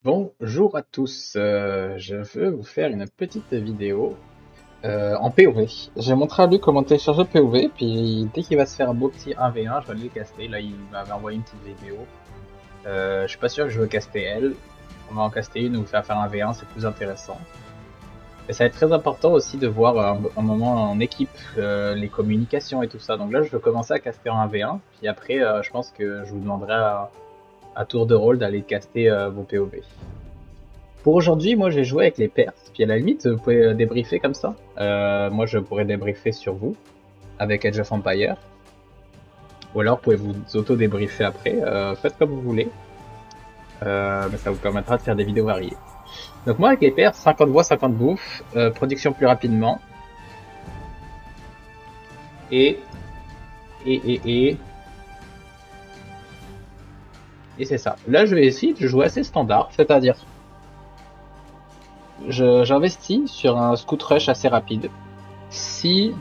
Bonjour à tous, je veux vous faire une petite vidéo en POV. J'ai montré à lui comment télécharger POV, puis dès qu'il va se faire un beau petit 1v1, je vais aller le caster. Là, il m'avait envoyé une petite vidéo. Je suis pas sûr que je veux caster elle. On va en caster une ou faire un V1, c'est plus intéressant. Et ça va être très important aussi de voir un moment en équipe, les communications et tout ça. Donc là, je veux commencer à caster en 1v1, puis après, je pense que je vous demanderai à tour de rôle d'aller caster vos POV. Pour aujourd'hui, moi j'ai joué avec les Perses, puis à la limite, vous pouvez débriefer comme ça. Moi je pourrais débriefer sur vous, avec Age of Empire. Ou alors vous pouvez vous auto-débriefer après, faites comme vous voulez. Mais ça vous permettra de faire des vidéos variées. Donc moi avec les Perses, 50 voix, 50 bouffes, production plus rapidement. Et... Et c'est ça. Là je vais essayer de jouer assez standard, c'est-à-dire... J'investis sur un scout rush assez rapide. Si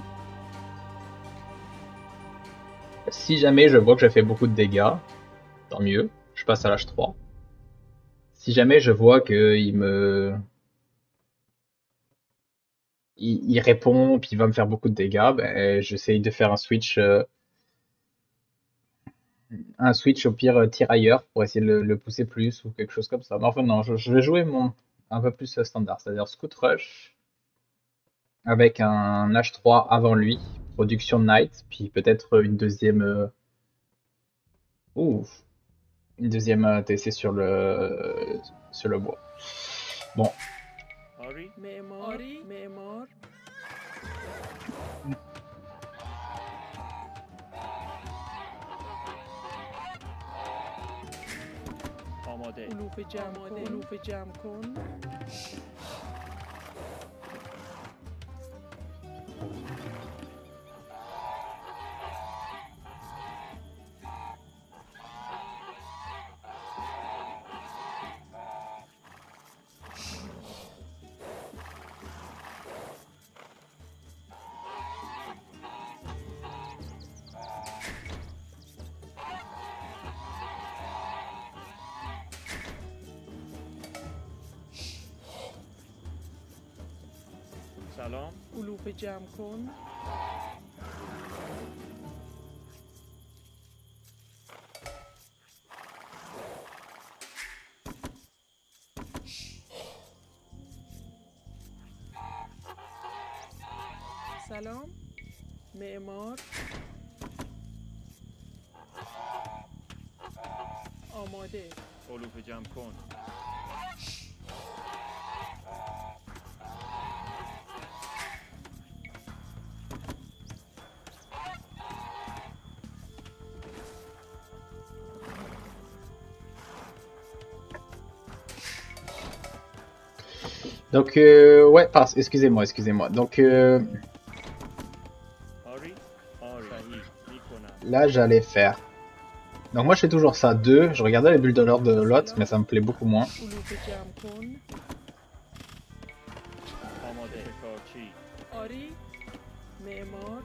jamais je vois que je fais beaucoup de dégâts, tant mieux, je passe à l'âge 3. Si jamais je vois il répond puis il va me faire beaucoup de dégâts, ben, j'essaye de faire un switch au pire tirailleur pour essayer de le pousser plus ou quelque chose comme ça. Mais enfin non, je vais jouer un peu plus standard, c'est-à-dire Scout Rush avec un H3 avant lui, production Knight, puis peut-être ouh, une deuxième TC sur le bois. Bon. علوف جمع کن. سلام. علوف جمع کن. سلام. معمار. آماده. علوف جمع کن. Donc, ouais, excusez-moi. Donc, là, j'allais faire. Donc, moi, je fais toujours ça, 2. Je regardais les bulles de l'ordre de l'autre, mais ça me plaît beaucoup moins. علوف جمع کن. آماده. شکارچی. آری. معمار.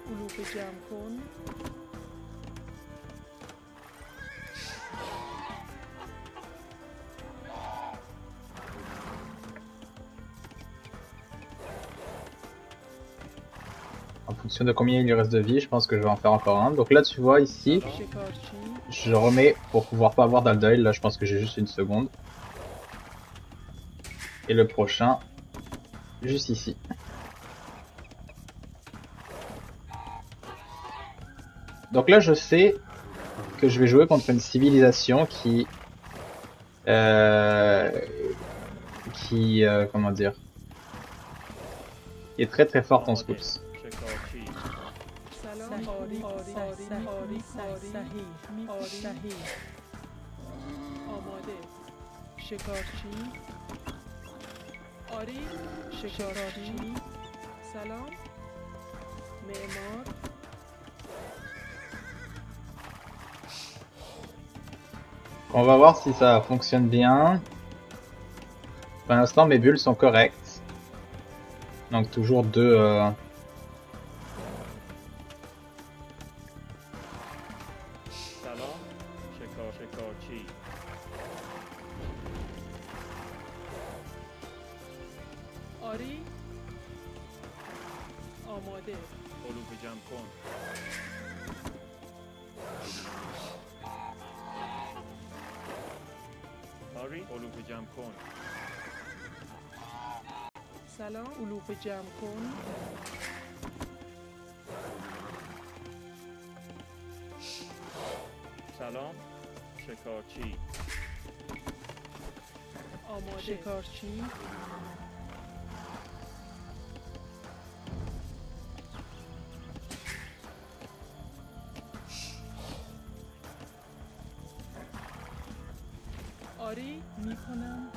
علوف جمع کن. En fonction de combien il lui reste de vie, je pense que je vais en faire encore un. Donc là, tu vois, ici, شکارچی. je remets pour pouvoir pas avoir d'Aldoil. Là, je pense que j'ai juste une seconde. Et le prochain, juste ici. Donc là, je sais que je vais jouer contre une civilisation comment dire, qui est très très forte en scouts. شکارچی. سلام. آری. صحیح. آماده. شکارچی. آری. شکارچی. سلام. معمار. On va voir si ça fonctionne bien. Pour l'instant, mes bulles sont correctes. Donc toujours deux... شکارچی آری آماده علوف جمع کن آری علوف جمع کن سلام علوف جمع کن سلام شکارچی آماده شکارچی آری میکنم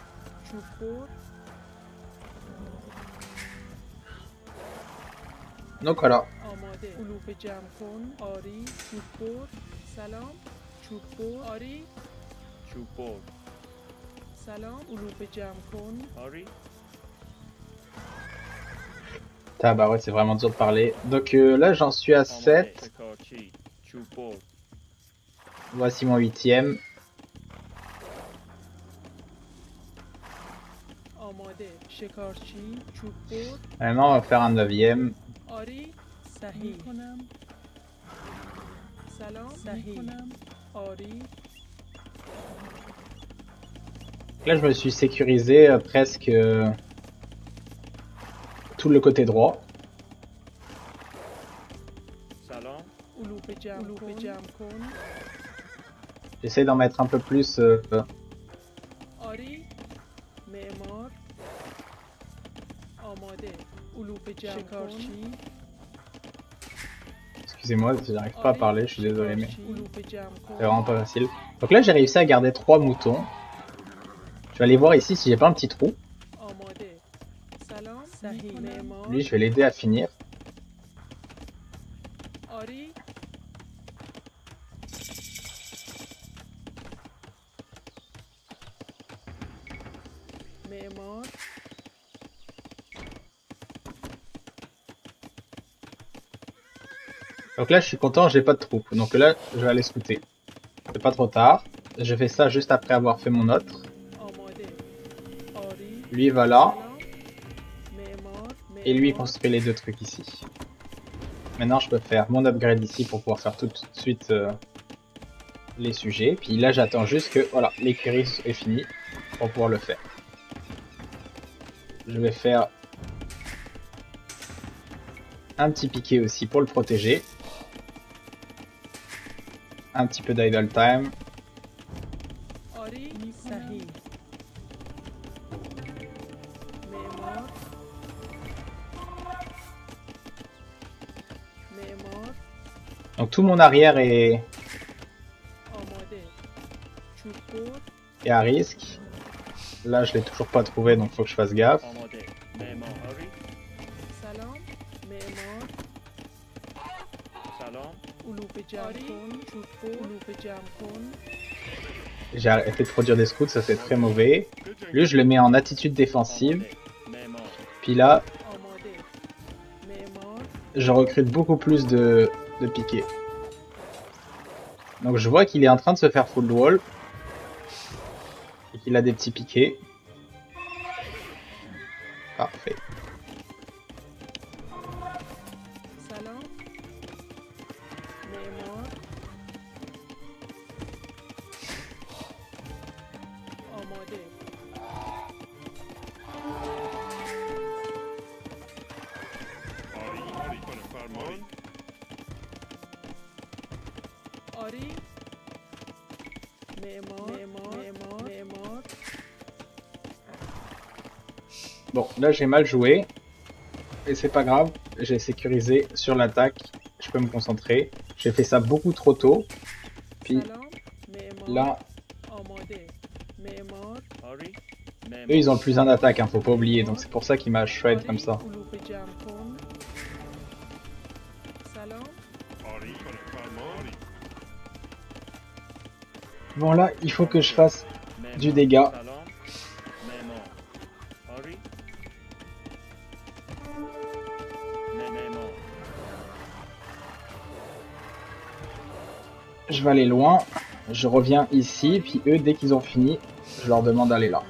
چوب بر Donc voilà. آماده علوف جمع کن آری چوب بر سلام چوب بر آری چوب بر سلام علوف جمع کن آری Ah bah ouais, c'est vraiment dur de parler. Donc là, j'en suis à آماده 7. شکارچی چوب بر Voici mon 8e. آماده شکارچی چوب بر Maintenant, on va faire un 9e. آری صحیح کنم سلام صحیح کنم آری Là, je me suis sécurisé presque tout le côté droit. سلام علوف جمع کن J'essaie d'en mettre un peu plus. آری معمار آماده علوف جمع شکارچی Excusez-moi, j'arrive pas à parler, je suis désolé, mais علوف جمع c'est کن vraiment pas facile. Donc là, j'ai réussi à garder 3 moutons. Je vais aller voir ici si j'ai pas un petit trou. آماده سلام صحیح معمار Lui, je vais l'aider à finir. آری معمار Donc là, je suis content, j'ai pas de trou. Donc là, je vais aller scouter. C'est pas trop tard. Je fais ça juste après avoir fait mon autre. آماده آری Lui va là. سلام معمار Et lui, il construit les deux trucs ici. Maintenant, je peux faire mon upgrade ici pour pouvoir faire tout de suite les sujets. Puis là, j'attends juste que voilà, l'écurie est finie pour pouvoir le faire. Je vais faire un petit piqué aussi pour le protéger. Un petit peu d'idle time. آری صحیح معمار معمار Donc tout mon arrière est آماده چوب بر à risque. Là, je l'ai toujours pas trouvé, donc faut que je fasse gaffe. آماده معمار آری سلام معمار سلام علوف جمع کن چوب بر علوف جمع کن J'ai arrêté de produire des scouts, ça c'est très mauvais. Lui, je le mets en attitude défensive. آماده معمار Puis là, آماده معمار je recrute beaucoup plus de piquets. Donc je vois qu'il est en train de se faire full wall. Et qu'il a des petits piquets. Parfait. سلام معمار آماده آری معمار Bon, là j'ai mal joué. Et c'est pas grave, j'ai sécurisé sur l'attaque. Je peux me concentrer. J'ai fait ça beaucoup trop tôt. Puis سلام معمار là, آماده معمار آری معمار eux ils ont le plus 1 d'attaque, hein, faut pas oublier. Donc c'est pour ça qu'il m'a shred comme ça. علوف جمع کن سلام Bon là, il faut que je fasse معمار. du dégât. سلام معمار آری معمار Je vais aller loin. Je reviens ici, puis eux, dès qu'ils ont fini, je leur demande d'aller là.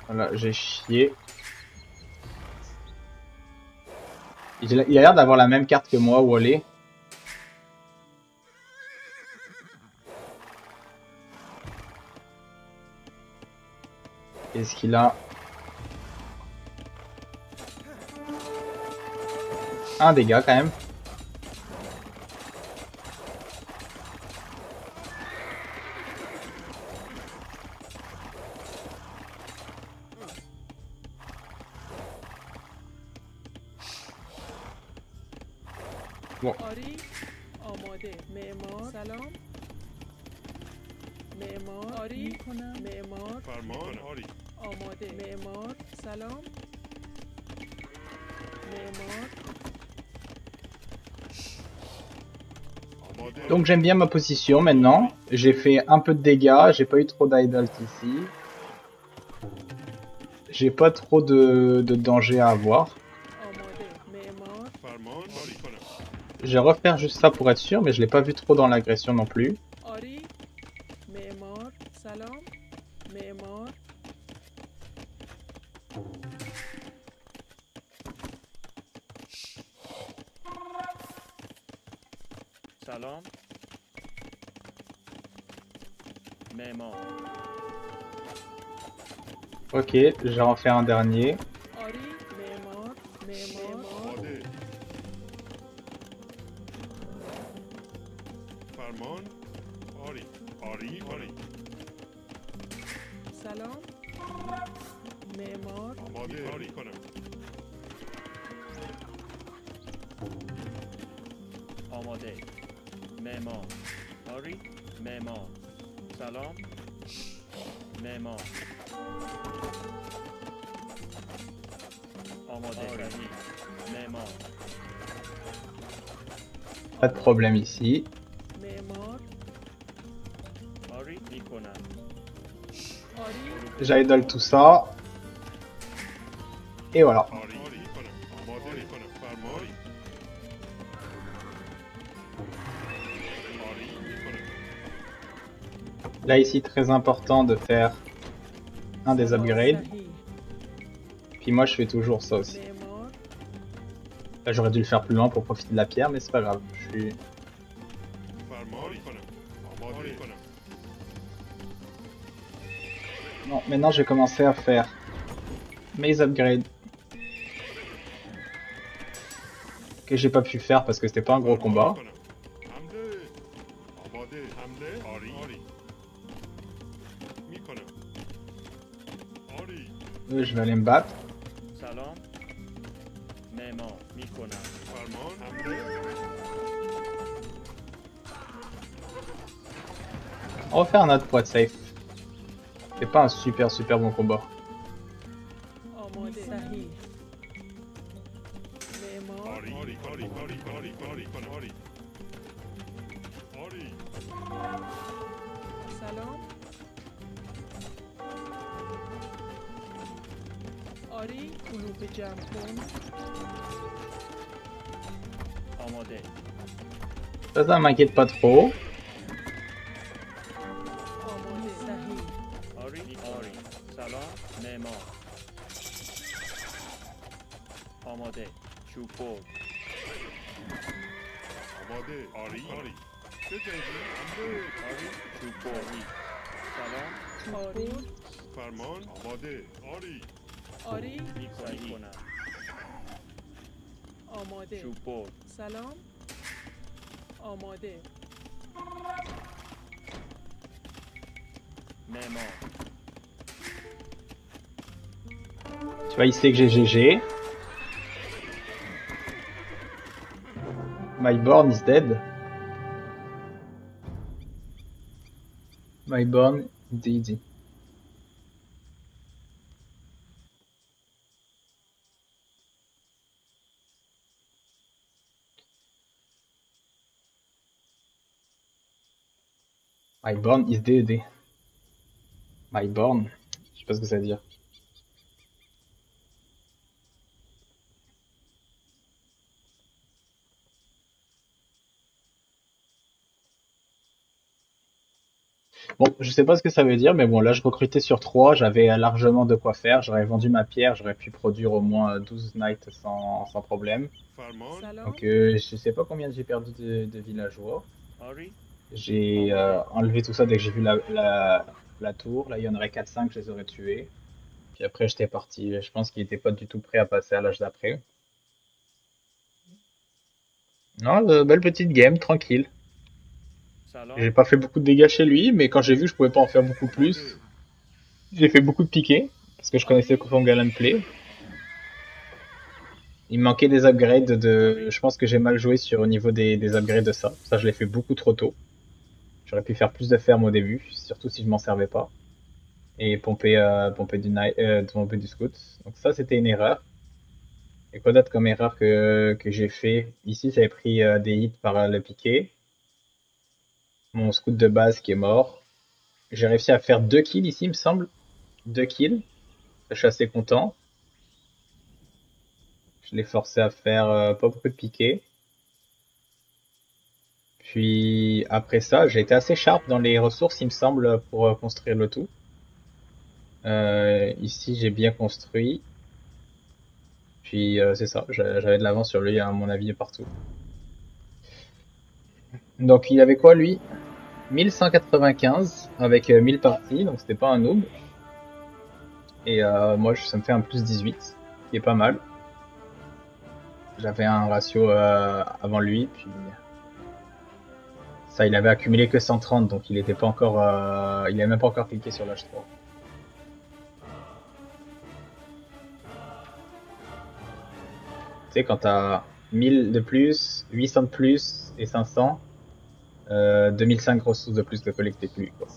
Voilà, j'ai chié. Il a l'air d'avoir la même carte que moi, Wally. Est-ce qu'il a un dégât quand même? Bon. آری آماده معمار سلام معمار آری کنم معمار فرمان آری آماده معمار سلام معمار آماده Donc j'aime bien ma position maintenant. J'ai fait un peu de dégâts, j'ai pas eu trop d'idol ici. J'ai pas trop de danger à avoir. آماده معمار فرمان آری کنم Je vais refaire juste ça pour être sûr, mais je l'ai pas vu trop dans l'agression non plus. آری معمار سلام معمار سلام معمار Ok, j'ai en fait un dernier. آری معمار معمار آماده فرمان آری آری آری سلام معمار آماده آری کنم آماده معمار آری معمار سلام معمار آماده صحیح معمار Pas de problème ici. معمار آری میکنم آری J'idole tout ça. Et voilà. آری کنم آماده کنم فرمان آری میکنم Là ici, très important de faire un des upgrades. صحیح Puis moi, je fais toujours ça aussi. معمار Là, j'aurais dû le faire plus loin pour profiter de la pierre, mais c'est pas grave. Je suis... فرمان کنم آماده کنم Bon, maintenant, j'ai commencé à faire mes upgrades. Que j'ai pas pu faire parce que c'était pas un gros combat. حمله آماده حمله آری آری میکنم آری Eux, je vais aller me battre. سلام معمار میکنم فرمان حمله On va faire un autre pour être safe. C'est pas un super bon combat. آماده صحیح معمار آری آری آری آری آری آری کنم آری آری سلام آری کلوب جمع کن آماده Ça m'inquiète pas trop. آماده صحیح آری آری سلام معمار آماده چوبور آماده آری آری چه جنگی حمله آری چوبور سلام آری فرمان آماده آری آری میکنم آماده چوبور سلام آماده معمار Tu vois, il sait que j'ai GG. Myborn is dead. Myborn indeed. Myborn is dead. Myborn, je sais pas ce que ça veut dire. Bon, je sais pas ce que ça veut dire, mais bon, là, je recrutais sur 3, j'avais largement de quoi faire. J'aurais vendu ma pierre, j'aurais pu produire au moins 12 knights sans problème. Farman, Salam, Donc, je sais pas combien j'ai perdu de villageois. Ari, J'ai enlevé tout ça dès que j'ai vu la tour. Là, il y en aurait 4-5, je les aurais tués. Puis après, j'étais parti. Je pense qu'il était pas du tout prêt à passer à l'âge d'après. Non, belle petite game, tranquille. J'ai Salam, pas fait beaucoup de dégâts chez lui, mais quand j'ai vu que je pouvais pas en faire beaucoup plus, Ade, j'ai fait beaucoup de piquets. Parce que je connaissais Ari, son Galan Play. Il me manquait des upgrades de. Ari, Je pense que j'ai mal joué sur au niveau des upgrades de ça. Ça, je l'ai fait beaucoup trop tôt. J'aurais pu faire plus de fermes au début, surtout si je m'en servais pas. Et pomper du scout. Donc ça, c'était une erreur. Et quoi d'autre comme erreur que j'ai fait? Ici, j'avais pris des hits par le piqué. Mon scout de base qui est mort. J'ai réussi à faire 2 kills ici, il me semble. 2 kills. Je suis assez content. Je l'ai forcé à faire pas beaucoup de piqué. Puis après ça, j'ai été assez sharp dans les ressources, il me semble, pour construire le tout. Ici, j'ai bien construit. Puis c'est ça, j'avais de l'avance sur lui, à mon avis, partout. Donc il avait quoi lui? 1195 avec 1000 parties, donc c'était pas un noob. Et moi, ça me fait un plus 18, qui est pas mal. J'avais un ratio avant lui, puis ça, il avait accumulé que 130, donc il était pas encore, il avait même pas encore cliqué sur l'H3. Tu sais, quand t'as 1000 de plus, 800 de plus et 500, 2005 ressources de plus de collecter plus, quoi.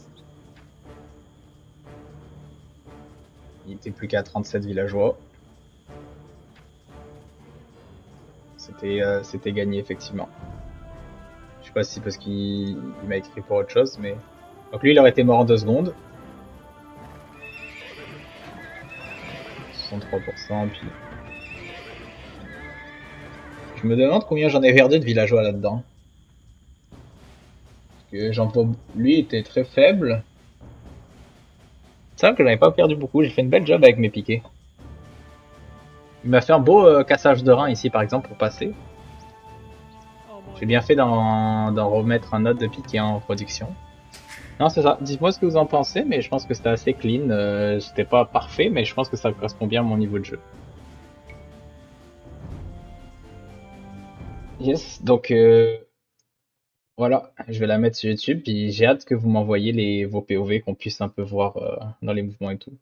Il était plus qu'à 37 villageois. C'était gagné, effectivement. Je sais pas si parce qu'il m'a écrit pour autre chose, mais... Donc lui, il aurait été mort en 2 secondes. 63%, puis... Je me demande combien j'en ai perdu de villageois là-dedans. Parce que j'en vois... Lui était très faible. C'est vrai que j'en ai pas perdu beaucoup, j'ai fait une belle job avec mes piquets. Il m'a fait un beau cassage de rein ici, par exemple, pour passer. J'ai bien fait d'en remettre un autre de piquet en production. Non, c'est ça. Dites-moi ce que vous en pensez, mais je pense que c'était assez clean. C'était pas parfait, mais je pense que ça correspond bien à mon niveau de jeu. Yes, donc voilà, je vais la mettre sur YouTube, puis j'ai hâte que vous m'envoyiez vos POV, qu'on puisse un peu voir dans les mouvements et tout.